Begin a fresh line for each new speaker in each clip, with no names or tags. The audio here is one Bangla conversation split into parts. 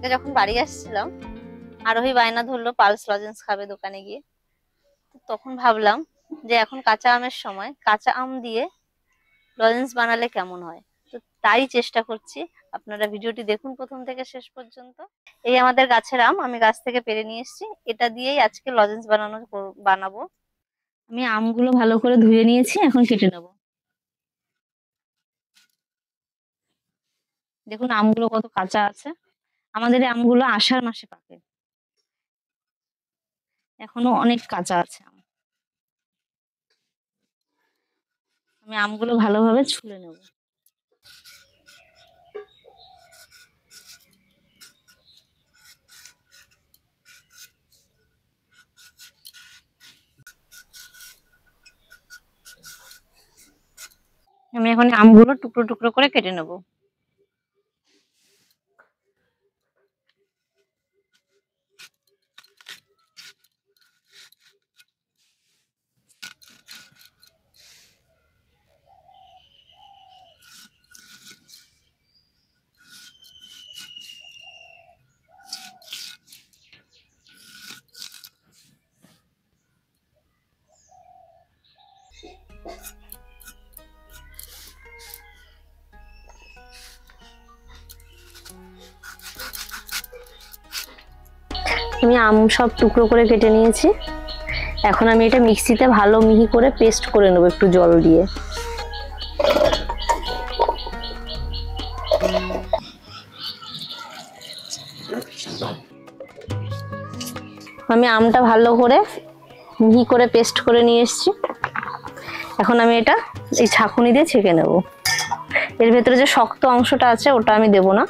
কালকে যখন বাড়ি আসছিলাম আরোহী বায়না ধরলো পালস লজেন্স খাবে দোকানে গিয়ে। তখন ভাবলাম যে এখন কাঁচা আমের সময় কাঁচা আম দিয়ে লজেন্স বানালে কেমন হয়। তো তাই চেষ্টা করছি। আপনারা ভিডিওটি দেখুন প্রথম থেকে শেষ পর্যন্ত। এই আমাদের গাছের আম, আমি গাছ থেকে পেড়ে নিয়ে এসেছি। এটা দিয়েই আজকে লজেন্স বানাবো। আমি আমগুলো ভালো করে ধুয়ে নিয়েছি, এখন কেটে নেব। দেখুন আমগুলো কত কাঁচা আছে। আমাদের এই আমগুলো আষাঢ় মাসে পাকে, এখনো অনেক কাঁচা আছে আম। আমি আমগুলো ভালোভাবে ছুলে নেব। আমি এখন আমগুলো টুকরো টুকরো করে কেটে নেব। আমি আম সব টুকরো করে কেটে নিয়েছি। এখন আমি এটা মিক্সিতে ভালো মিহি করে পেস্ট করে নেব একটু জল দিয়ে। আমি আমটা ভালো করে মিহি করে পেস্ট করে নিয়ে এসেছি। এখন আমি এটা এই ছাঁকুনি দিয়ে ছেঁকে নেব। এর ভেতরে যে শক্ত অংশটা আছে ওটা আমি দেব না।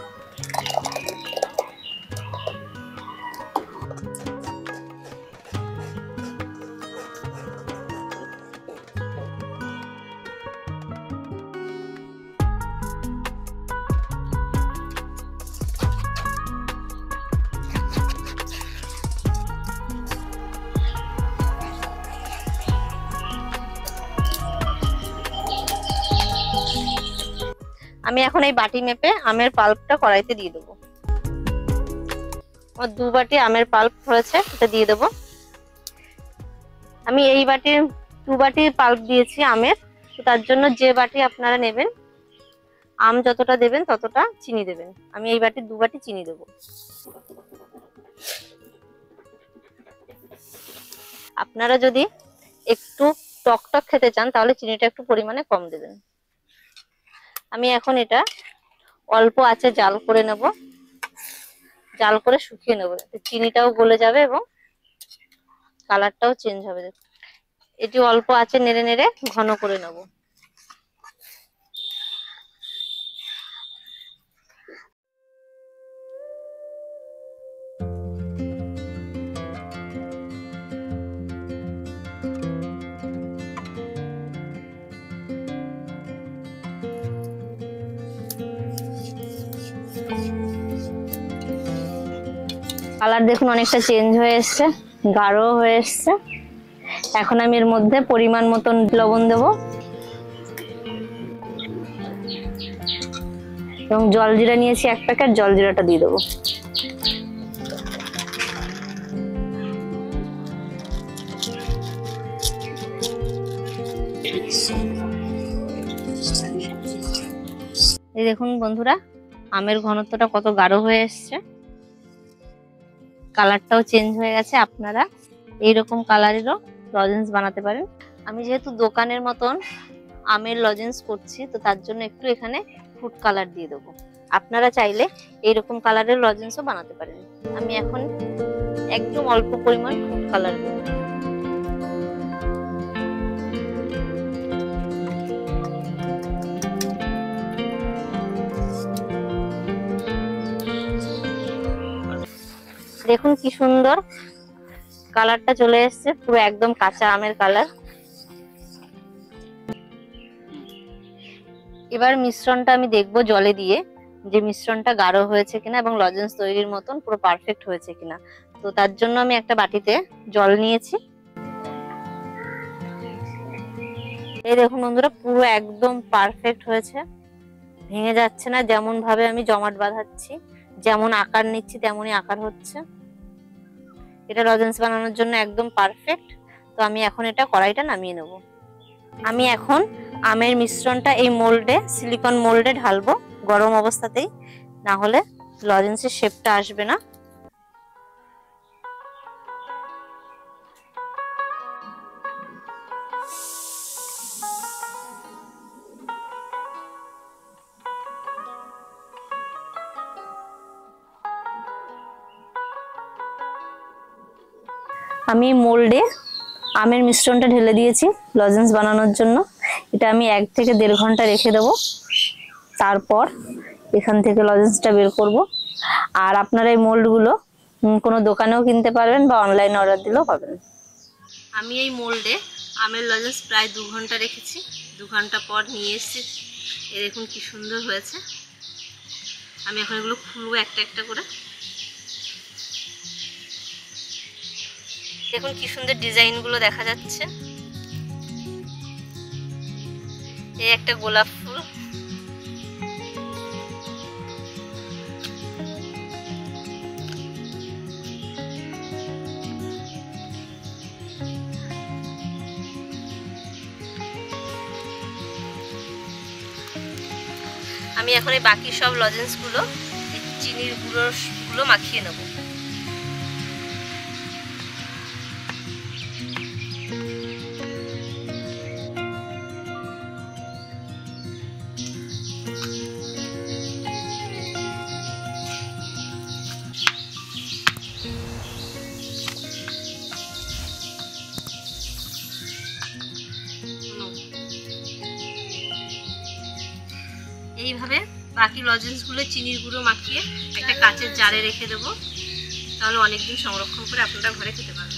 আমি এখন এই বাটি মেপে আমের পাল্পটা কড়াইতে দিয়ে দেবো। আমার 2 বাটি আমের পাল্প হয়েছে, এটা দিয়ে দেবো। আমি এই বাটির 2 বাটি পাল্প দিয়েছি আমের। তো তার জন্য যে বাটি আপনারা নেবেন, আম যতটা দেবেন ততটা চিনি দেবেন। আমি এই বাটির 2 বাটি চিনি দেবো। আপনারা যদি একটু টক টক খেতে চান তাহলে চিনিটা একটু পরিমাণে কম দেবেন। আমি এখন এটা অল্প আঁচে জাল করে নেব, জাল করে শুকিয়ে নেব। চিনিটাও গলে যাবে এবং কালারটাও চেঞ্জ হবে। এটি অল্প আঁচে নেড়ে নেড়ে ঘন করে নেব। কালার দেখুন অনেকটা চেঞ্জ হয়ে এসছে, গাঢ় হয়ে এসছে। এখন আমি এর মধ্যে পরিমাণ মতন লবণ দেব এবং জলজিরা নিয়েছি 1 প্যাকেট, জলজিরাটা দিয়ে দেবো। এই দেখুন বন্ধুরা, আমের ঘনত্বটা কত গাঢ় হয়ে এসছে, কালারটাও চেঞ্জ হয়ে গেছে। আপনারা এইরকম কালারেরও লজেন্স বানাতে পারেন। আমি যেহেতু দোকানের মতন আমের লজেন্স করছি, তো তার জন্য একটু এখানে ফুড কালার দিয়ে দেবো। আপনারা চাইলে এইরকম কালারের লজেন্সও বানাতে পারেন। আমি এখন একদম অল্প পরিমাণ ফুড কালার দেবো। দেখুন কি সুন্দর কালারটা চলে এসছে, পুরো একদম কাঁচা আমের কালার। এবার মিশ্রণটা আমি দেখবো জলে দিয়ে যে মিশ্রণটা গাঢ় হয়েছে কিনা এবং লজেন্স তৈরির মতন পুরো পারফেক্ট হয়েছে কিনা। তো তার জন্য আমি একটা বাটিতে জল নিয়েছি। এই দেখুন বন্ধুরা, পুরো একদম পারফেক্ট হয়েছে, ভেঙে যাচ্ছে না। যেমন ভাবে আমি জমাট বাঁধাচ্ছি, যেমন আকার নিচ্ছি তেমনই আকার হচ্ছে। এটা লজেন্স বানানোর জন্য একদম পারফেক্ট। তো আমি এখন এটা কড়াইটা নামিয়ে নেব। আমি এখন আমের মিশ্রণটা এই মোল্ডে, সিলিকন মোল্ডে ঢালবো গরম অবস্থাতেই, না হলে লজেন্সের শেপটা আসবে না। আমি মোল্ডে আমের মিশ্রণটা ঢেলে দিয়েছি লজেন্স বানানোর জন্য। এটা আমি 1 থেকে 1.5 ঘন্টা রেখে দেবো, তারপর এখান থেকে লজেন্সটা বের করব। আর আপনারা এই মোল্ডগুলো কোনো দোকানেও কিনতে পারবেন বা অনলাইনে অর্ডার দিলেও পাবেন। আমি এই মোল্ডে আমের লজেন্স প্রায় 2 ঘন্টা রেখেছি। 2 ঘন্টা পর নিয়ে এসেছি, এই দেখুন কি সুন্দর হয়েছে। আমি এখন এগুলো খুলবো একটা একটা করে। দেখুন কি সুন্দর ডিজাইনগুলো দেখা যাচ্ছে। এই একটা গোলাপ ফুল, আমি এখন এই বাকি সব লজেন্সগুলো চিনির গুঁড়ো মাখিয়ে নেব। এইভাবে বাকি লজেন্সগুলো চিনির গুঁড়ো মাখিয়ে একটা কাচের জারে রেখে দেবো, তাহলে অনেকদিন সংরক্ষণ করে আপনারা ঘরে খেতে পারবেন।